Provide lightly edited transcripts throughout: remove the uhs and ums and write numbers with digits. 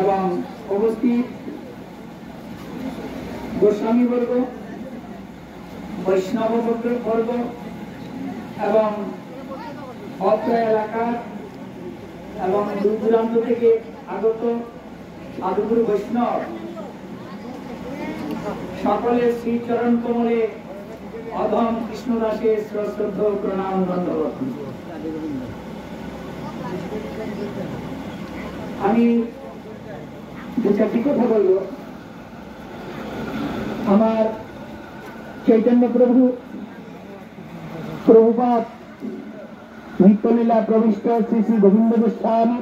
এবং উপস্থিত গোস্বামীবর্গ, বৈষ্ণববর্গ এবং অত্র এলাকার এবং দূর দূরান্ত থেকে আগত সাধুগুরু বৈষ্ণব সকলের শ্রীচরণ কমলে অধম কৃষ্ণদাসের শ্রদ্ধ প্রণাম দণ্ডবত। আমি দু চারটি কথা বলব। আমার চৈতন্য প্রভুপাদ নিত্যলীলা প্রবিষ্ট শ্রী শ্রী গোবিন্দ গোস্বামী,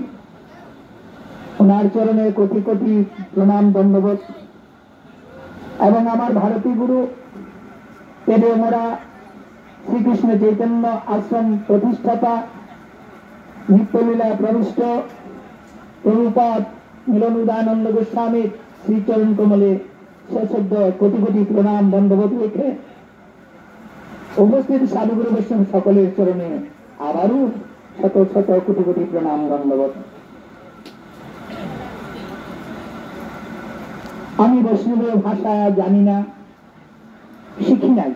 ওনার চরণে কোটি কোটি প্রণাম দণ্ডবত। এবং আমার ভারতী গুরু পেরেমরা শ্রীকৃষ্ণ চৈতন্য আশ্রম প্রতিষ্ঠাতা নিত্যলীলা প্রবিষ্ট প্রভুপাদ মিলনুদানন্দ গোস্বামীর শ্রীচরণ কমলে সশ্রদ্ধ কোটি কোটি প্রণাম দণ্ডবত রেখে উপস্থিত সাধুগুরু বৈষ্ণব সকলের চরণে আবারও শত শত কোটি কোটি প্রণাম দণ্ডবত। আমি বৈষ্ণবীয় ভাষা জানি না, শিখি নাই,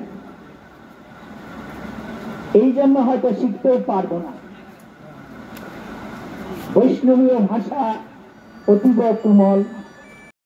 এই জন্য হয়তো শিখতেও পারবো না। বৈষ্ণবীয় ভাষা অতীব কোমল,